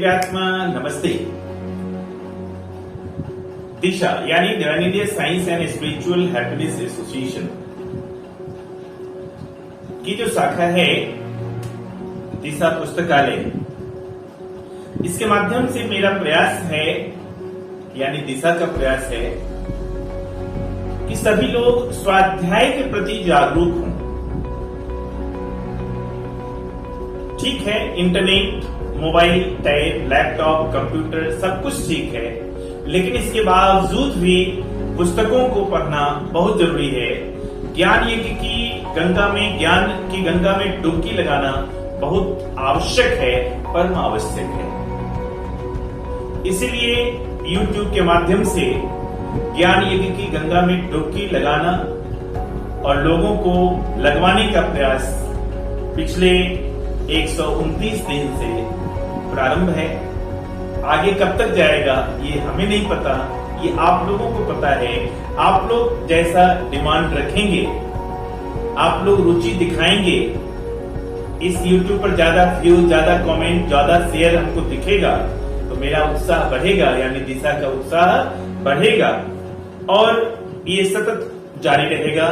दिव्यात्मा नमस्ते। दिशा यानी divine science and spiritual happiness association की जो शाखा है दिशा पुस्तकालय, इसके माध्यम से मेरा प्रयास है यानी दिशा का प्रयास है कि सभी लोग स्वाध्याय के प्रति जागरूक हों। ठीक है, internet, mobile, tab, laptop, computer सब कुछ ठीक है, लेकिन इसके बावजूद भी पुस्तकों को पढ़ना बहुत जरूरी है। ज्ञान यज्ञ की गंगा में डुबकी लगाना बहुत आवश्यक है, परम आवश्यक है। इसीलिए YouTube के माध्यम से ज्ञान यज्ञ की गंगा में डुबकी लगाना और लोगों को लगवाने का प्रयास पिछले 129 दिन से प्रारंभ है। आगे कब तक जाएगा ये हमें नहीं पता, ये आप लोगों को पता है। आप लोग जैसा डिमांड रखेंगे, आप लोग रुचि दिखाएंगे, इस YouTube पर ज्यादा व्यूज, ज्यादा कमेंट, ज्यादा शेयर हमको दिखेगा तो मेरा उत्साह बढ़ेगा, यानी दिशा का उत्साह बढ़ेगा और ये सतत जारी रहेगा।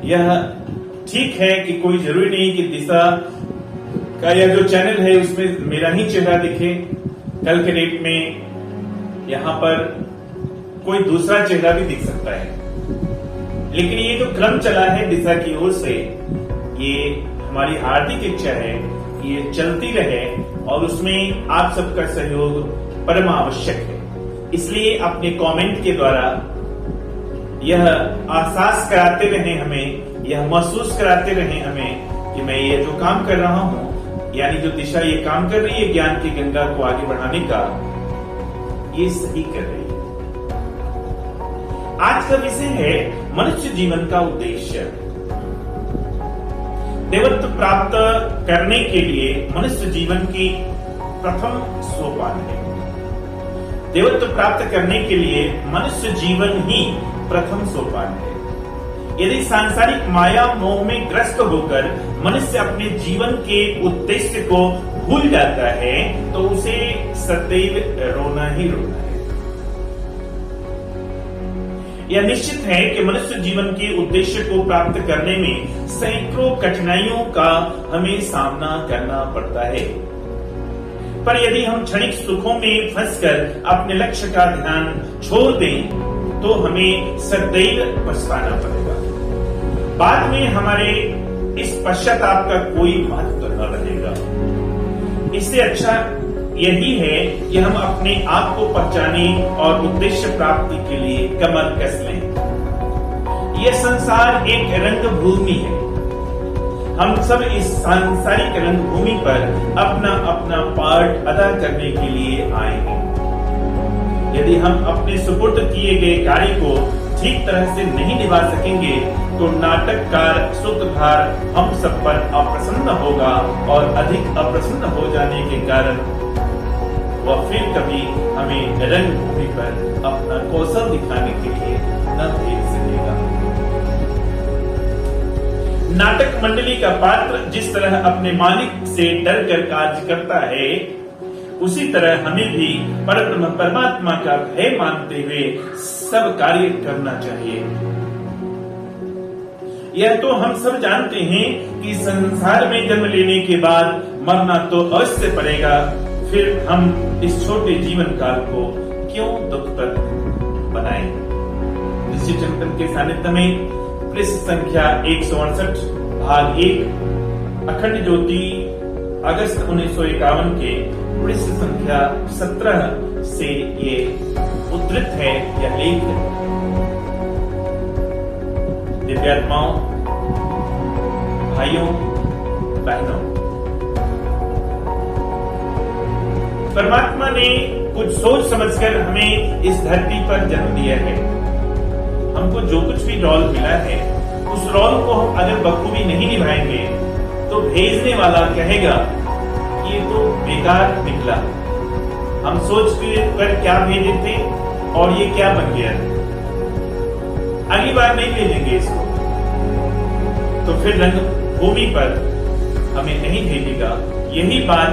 यह ठीक है कि कोई जरूरी नहीं कि दिशा का यह जो चैनल है उसमें मेरा ही चेहरा दिखे। कल के डेट में यहाँ पर कोई दूसरा चेहरा भी दिख सकता है, लेकिन ये जो क्रम चला है दिशा की ओर से, ये हमारी हार्दिक इच्छा है ये चलती रहे और उसमें आप सबका सहयोग परम आवश्यक है। इसलिए अपने कमेंट के द्वारा यह आसास कराते रहे हमें, यह महसूस कराते रहे हमें कि मैं ये जो काम कर रहा हूं, यानी जो दिशा ये काम कर रही है ज्ञान की गंगा को आगे बढ़ाने का, ये सही कर रही है। आज का विषय है मनुष्य जीवन का उद्देश्य। देवत्व प्राप्त करने के लिए मनुष्य जीवन की प्रथम सोपान है। देवत्व प्राप्त करने के लिए मनुष्य जीवन ही प्रथम सोपान है। यदि सांसारिक माया मोह में ग्रस्त होकर मनुष्य अपने जीवन के उद्देश्य को भूल जाता है तो उसे सदैव रोना ही रोना है। यह निश्चित है कि मनुष्य जीवन के उद्देश्य को प्राप्त करने में सैकड़ों कठिनाइयों का हमें सामना करना पड़ता है, पर यदि हम क्षणिक सुखों में फंसकर अपने लक्ष्य का ध्यान छोड़ दें तो हमें सदैव पछताना पड़ेगा। बाद में हमारे इस पश्चाताप का कोई महत्व न रहेगा। इससे अच्छा यही है कि हम अपने आप को पहचाने और उद्देश्य प्राप्ति के लिए कमर कस लें। यह संसार एक रंगभूमि है। हम सब इस सांसारिक रंगभूमि पर अपना अपना पार्ट अदा करने के लिए आए हैं। यदि हम अपने सुपुर्द किए गए कार्य को ठीक तरह से नहीं निभा सकेंगे तो नाटककार सूत्रधार हम सब पर अप्रसन्न होगा और अधिक अप्रसन्न हो जाने के कारण वह फिर कभी हमें रंगभूमि पर अपना कौशल दिखाने के लिए न भेज सकेगा। नाटक मंडली का पात्र जिस तरह अपने मालिक से डर कर कार्य करता है, उसी तरह हमें भी परब्रह्म परमात्मा का भय मानते हुए सब कार्य करना चाहिए। यह तो हम सब जानते हैं कि संसार में जन्म लेने के बाद मरना तो अवश्य पड़ेगा, फिर हम इस छोटे जीवन काल को क्यों दुखद बनाएं। ऋषि चिंतन के सानिध्य में पृष्ठ संख्या 168 भाग 1 अखंड ज्योति अगस्त 1951 के पृष्ठ संख्या 17 से ये उद्धृत है या लेख है। दिव्यात्माओं, भाइयों बहनों, परमात्मा ने कुछ सोच समझकर हमें इस धरती पर जन्म दिया है। हमको जो कुछ भी रोल मिला है उस रोल को हम अगर बखूबी नहीं निभाएंगे तो भेजने वाला कहेगा ये तो बेकार निकला, हम सोच कर क्या भेजे थे और ये क्या बन गया, अगली बार नहीं भेजेंगे इसको। तो फिर रंगभूमि पर हमें नहीं भेजेगा। यही बात